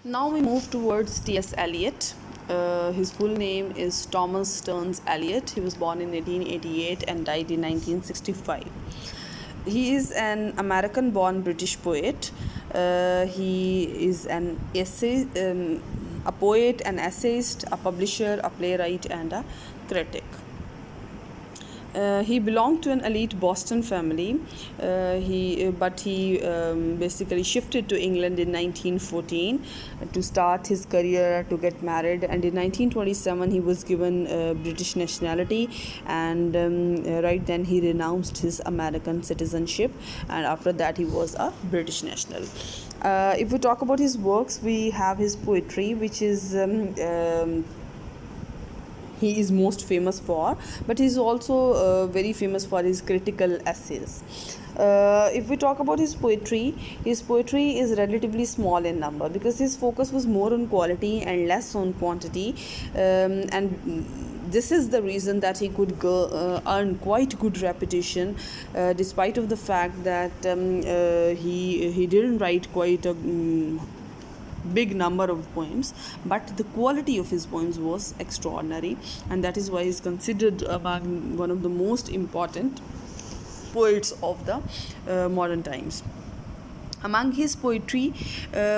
Now we move towards T.S. Eliot. His full name is Thomas Stearns Eliot. He was born in 1888 and died in 1965. He is an American born British poet. He is an a poet, an essayist, a publisher, a playwright, and a critic. He belonged to an elite Boston family. But he basically shifted to England in 1914 to start his career, to get married. And in 1927, he was given British nationality. And right then, he renounced his American citizenship. And after that, he was a British national. If we talk about his works, we have his poetry, which is he is most famous for, but he's also very famous for his critical essays. If we talk about his poetry is relatively small in number because his focus was more on quality and less on quantity, and this is the reason that he could earn quite good reputation, despite of the fact that he didn't write quite a big number of poems, but the quality of his poems was extraordinary, and that is why he is considered among one of the most important poets of the modern times. Among his poetry,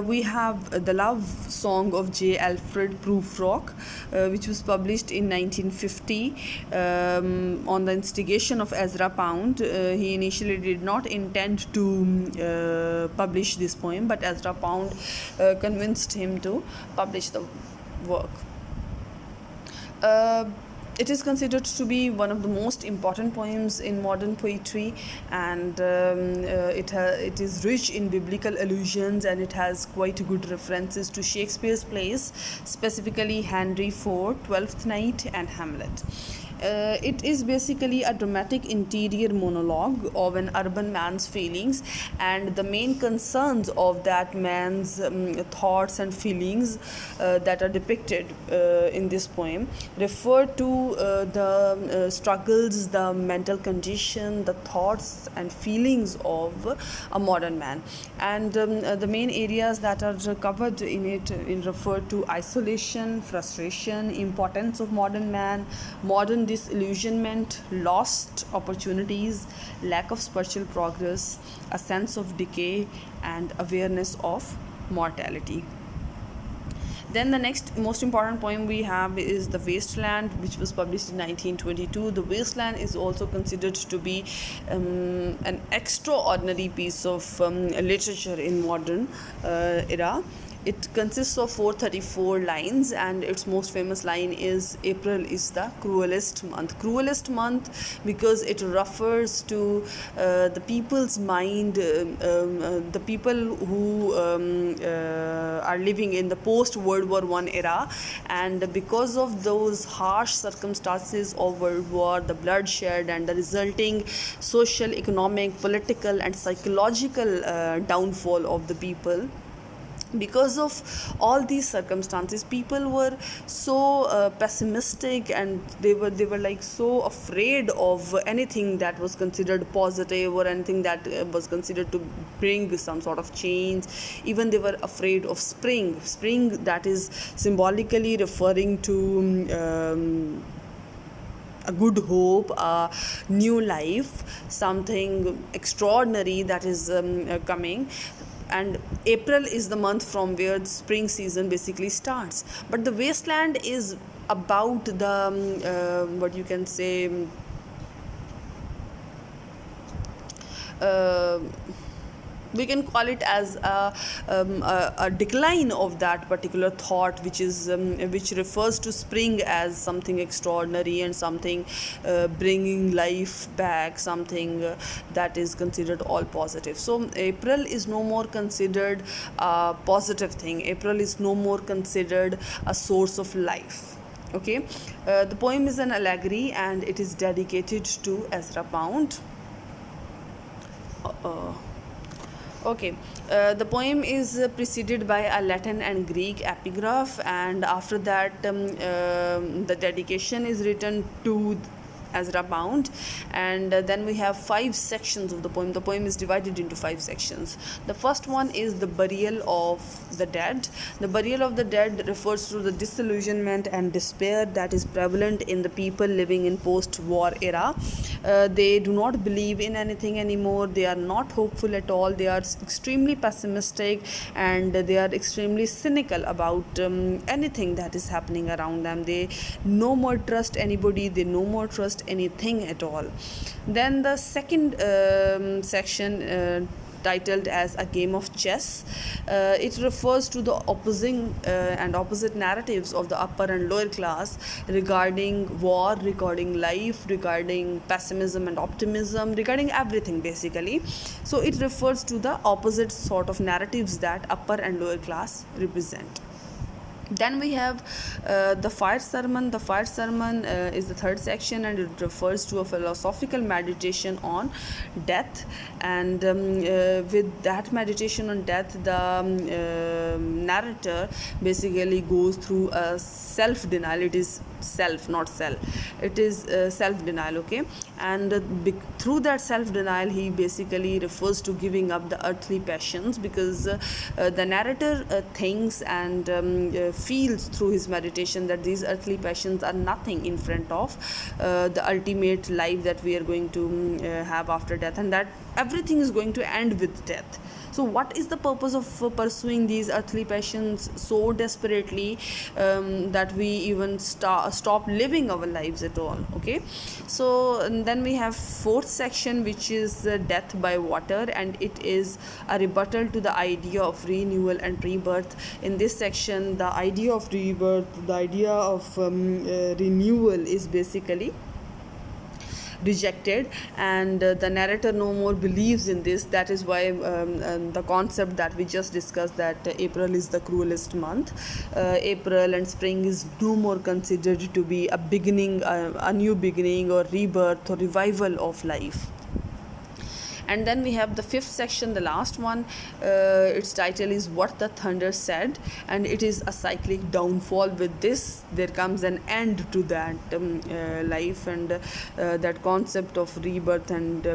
we have the love song of J. Alfred Prufrock, which was published in 1950 on the instigation of Ezra Pound. He initially did not intend to publish this poem, but Ezra Pound convinced him to publish the work. It is considered to be one of the most important poems in modern poetry, and it is rich in biblical allusions, and it has quite good references to Shakespeare's plays, specifically Henry IV, Twelfth Night, and Hamlet. It is basically a dramatic interior monologue of an urban man's feelings, and the main concerns of that man's thoughts and feelings that are depicted in this poem refer to the struggles, the mental condition, the thoughts and feelings of a modern man. And the main areas that are covered in it refer to isolation, frustration, importance of modern man, modern disillusionment, lost opportunities, lack of spiritual progress, a sense of decay, and awareness of mortality. Then the next most important poem we have is The Wasteland, which was published in 1922. The Wasteland is also considered to be an extraordinary piece of literature in modern era. It consists of 434 lines, and its most famous line is April is the cruelest month. Cruelest month because it refers to the people's mind, the people who are living in the post-World War I era, and because of those harsh circumstances of World War, the bloodshed and the resulting social, economic, political and psychological downfall of the people. Because of all these circumstances, people were so pessimistic, and they were like so afraid of anything that was considered positive or anything that was considered to bring some sort of change. Even they were afraid of spring, that is symbolically referring to a good hope, a new life, something extraordinary that is coming. And April is the month from where the spring season basically starts. But the Wasteland is about the what you can say, we can call it as a decline of that particular thought, which refers to spring as something extraordinary and something bringing life back, something that is considered all positive. So April is no more considered a positive thing. April is no more considered a source of life. Okay, the poem is an allegory, and it is dedicated to Ezra Pound. Okay, the poem is preceded by a Latin and Greek epigraph, and after that the dedication is written to Ezra Pound. And then we have 5 sections of the poem. The poem is divided into 5 sections. The first one is the burial of the dead. The burial of the dead refers to the disillusionment and despair that is prevalent in the people living in post-war era. They do not believe in anything anymore. They are not hopeful at all. They are extremely pessimistic, and they are extremely cynical about anything that is happening around them. They no more trust anybody. They no more trust anything at all. Then the second section, titled as A Game of Chess, it refers to the opposite narratives of the upper and lower class regarding war, regarding life, regarding pessimism and optimism, regarding everything basically. So it refers to the opposite sort of narratives that upper and lower class represent. Then we have the fire sermon. The fire sermon is the third section, and it refers to a philosophical meditation on death. And with that meditation on death, the narrator basically goes through a self-denial. It is self, not cell. It is self-denial, okay? And through that self-denial, he basically refers to giving up the earthly passions, because the narrator thinks and feels through his meditation that these earthly passions are nothing in front of the ultimate life that we are going to have after death, and that everything is going to end with death. So what is the purpose of pursuing these earthly passions so desperately that we even stop living our lives at all? Okay, so and then we have fourth section, which is death by water, and it is a rebuttal to the idea of renewal and rebirth. In this section, the idea of rebirth, the idea of renewal is basically rejected, and the narrator no more believes in this. That is why the concept that we just discussed, that April is the cruelest month. April and spring is no more considered to be a beginning, a new beginning or rebirth or revival of life. And then we have the fifth section, the last one. Its title is What the Thunder Said, and it is a cyclic downfall. With this, there comes an end to that life, and that concept of rebirth and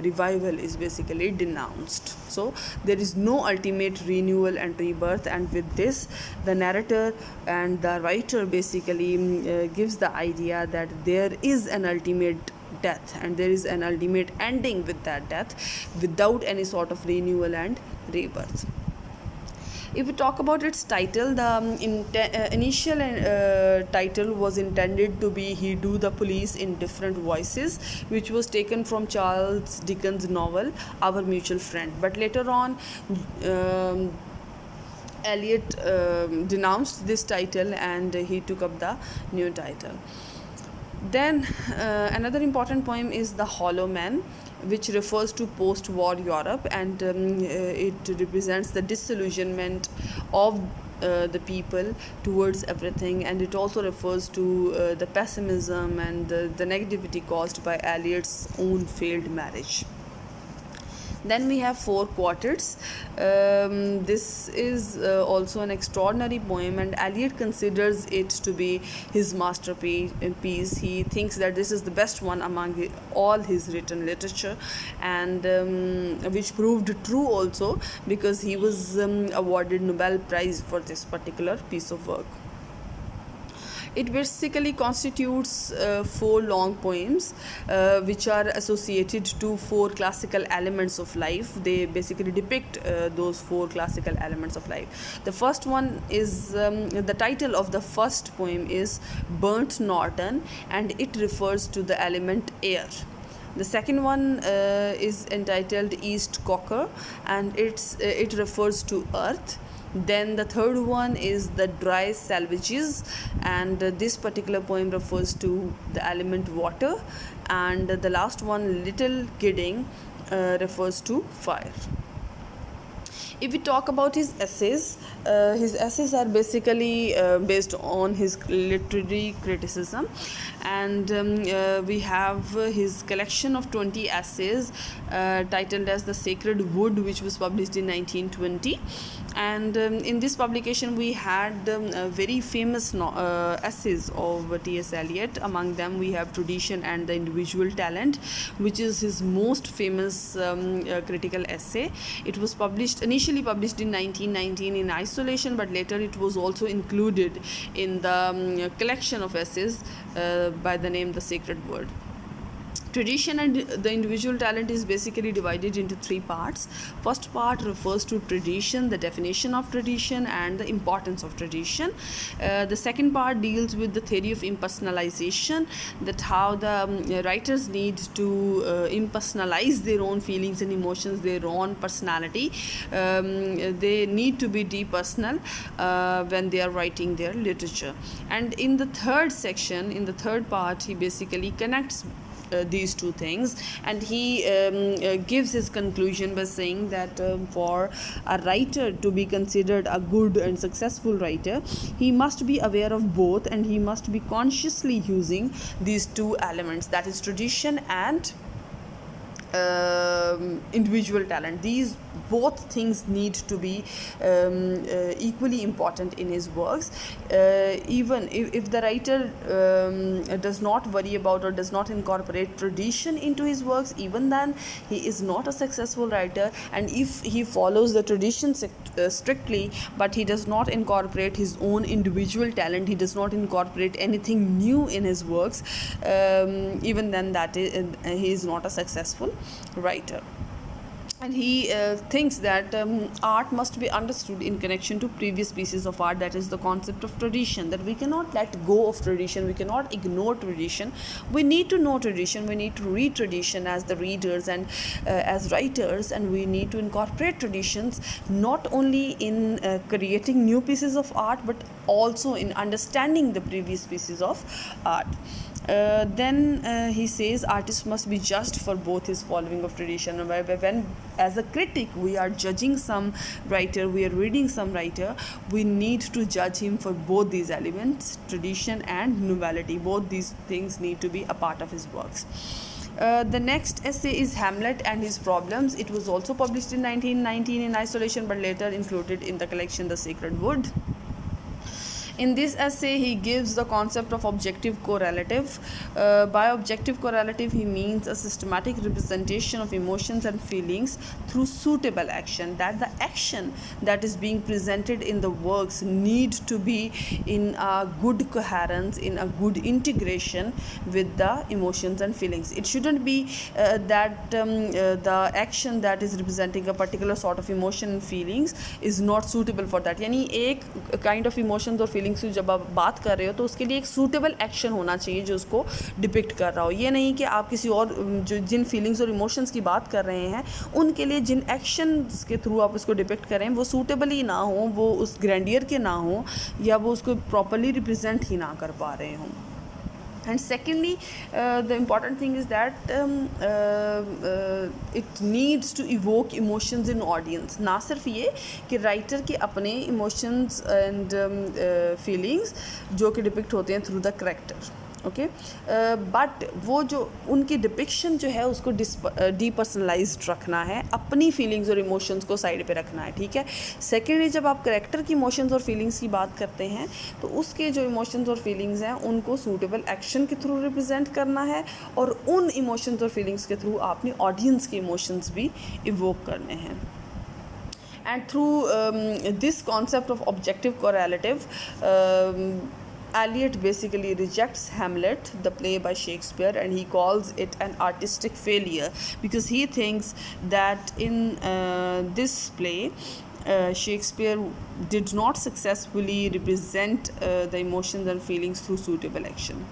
revival is basically denounced. So there is no ultimate renewal and rebirth, and with this, the narrator and the writer basically gives the idea that there is an ultimate death, and there is an ultimate ending with that death without any sort of renewal and rebirth. If we talk about its title, the initial title was intended to be He Do the Police in Different Voices, which was taken from Charles Dickens' novel Our Mutual Friend. But later on, Eliot denounced this title, and he took up the new title. Then another important poem is The Hollow Man, which refers to post-war Europe, and it represents the disillusionment of the people towards everything, and it also refers to the pessimism and the negativity caused by Eliot's own failed marriage. Then we have Four Quartets. This is also an extraordinary poem, and Eliot considers it to be his masterpiece. He thinks that this is the best one among all his written literature, and which proved true also, because he was awarded Nobel Prize for this particular piece of work. It basically constitutes 4 long poems which are associated to 4 classical elements of life. They basically depict those 4 classical elements of life. The first one is, the title of the first poem is Burnt Norton, and it refers to the element air. The second one is entitled East Cocker, and it refers to earth. Then the third one is The Dry Salvages, and this particular poem refers to the element water. And the last one, Little Kidding, refers to fire. If we talk about his essays are basically based on his literary criticism, and we have his collection of 20 essays titled as The Sacred Wood, which was published in 1920. And in this publication we had very famous essays of T.S. Eliot. Among them we have Tradition and the Individual Talent, which is his most famous critical essay. It was initially published in 1919 in isolation, but later it was also included in the collection of essays by the name The Sacred Word. Tradition and the Individual Talent is basically divided into three parts. First part refers to tradition, the definition of tradition and the importance of tradition. The second part deals with the theory of impersonalization, that how the writers need to impersonalize their own feelings and emotions, their own personality. They need to be depersonal when they are writing their literature. And in the third section, in the third part, he basically connects these two things, and he gives his conclusion by saying that for a writer to be considered a good and successful writer, he must be aware of both, and he must be consciously using these two elements, that is tradition and individual talent. These both things need to be equally important in his works. Even if the writer does not worry about or does not incorporate tradition into his works, even then he is not a successful writer. And if he follows the tradition strictly, but he does not incorporate his own individual talent, he does not incorporate anything new in his works, even then he is not a successful writer. And he thinks that art must be understood in connection to previous pieces of art. That is the concept of tradition, that we cannot let go of tradition, we cannot ignore tradition. We need to know tradition, we need to read tradition as the readers and as writers, and we need to incorporate traditions not only in creating new pieces of art, but also in understanding the previous pieces of art. Then he says artists must be judged for both his following of tradition. When as a critic we are judging some writer, we are reading some writer, we need to judge him for both these elements, tradition and novelty. Both these things need to be a part of his works. The next essay is Hamlet and His Problems. It was also published in 1919 in isolation, but later included in the collection The Sacred Wood. In this essay, he gives the concept of objective correlative. By objective correlative, he means a systematic representation of emotions and feelings through suitable action. That the action that is being presented in the works need to be in a good coherence, in a good integration with the emotions and feelings. It shouldn't be that the action that is representing a particular sort of emotion and feelings is not suitable for that. यानी एक kind of emotions और feelings की जब आप बात कर रहे हो तो उसके लिए एक सूटेबल एक्शन होना चाहिए जो उसको डिपिक्ट कर रहा हो. ये नहीं कि आप किसी और जो जिन फीलिंग्स और इमोशंस की बात कर रहे हैं उनके लिए जिन एक्शंस के थ्रू आप उसको डिपिक्ट करें वो सूटेबल ही ना हो, वो उस ग्रैंडियर के ना हो, या वो उसको प्रॉपर्ली रिप्रेजेंट ही ना कर पा रहे हों. And secondly, the important thing is that it needs to evoke emotions in audience. ना सिर्फ ये कि राइटर के अपने emotions and feelings जो कि डिपिक्ट होते हैं through the character, okay, but वो जो उनकी डिपिक्शन जो है उसको डीपर्सनलाइज्ड रखना है, अपनी फीलिंग्स और इमोशंस को साइड पे रखना है. ठीक है. सेकेंडली, जब आप करेक्टर की इमोशंस और फीलिंग्स की बात करते हैं तो उसके जो इमोशंस और फीलिंग्स हैं उनको सूटेबल एक्शन के थ्रू रिप्रेजेंट करना है, और उन इमोशंस और फीलिंग्स के थ्रू आपने ऑडियंस के इमोशंस भी इवोक करने हैं. And through this concept of objective correlative, Eliot basically rejects Hamlet, the play by Shakespeare, and he calls it an artistic failure because he thinks that in this play Shakespeare did not successfully represent the emotions and feelings through suitable action.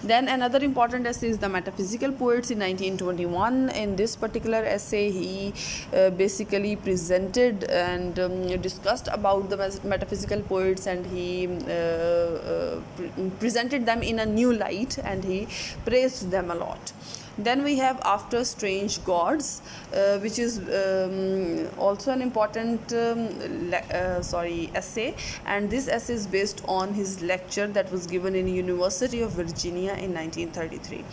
Then another important essay is The Metaphysical Poets in 1921. In this particular essay, he basically presented and discussed about the metaphysical poets, and he presented them in a new light, and he praised them a lot. Then we have After Strange Gods, which is also an important essay, and this essay is based on his lecture that was given in University of Virginia in 1933.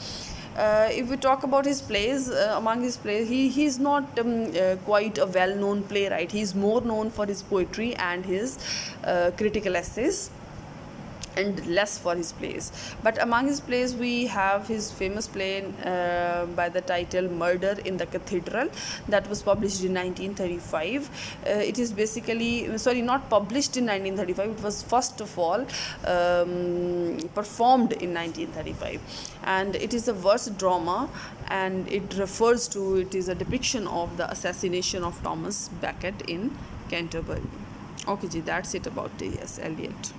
If we talk about his plays, among his plays, he is not quite a well-known playwright. He is more known for his poetry and his critical essays, and less for his plays. But among his plays, we have his famous play by the title Murder in the Cathedral, that was published in 1935. It is basically, sorry, not published in 1935, it was first of all performed in 1935, and it is a verse drama, and it refers to, it is a depiction of the assassination of Thomas Becket in Canterbury. Okay ji, that's it about T.S. Eliot.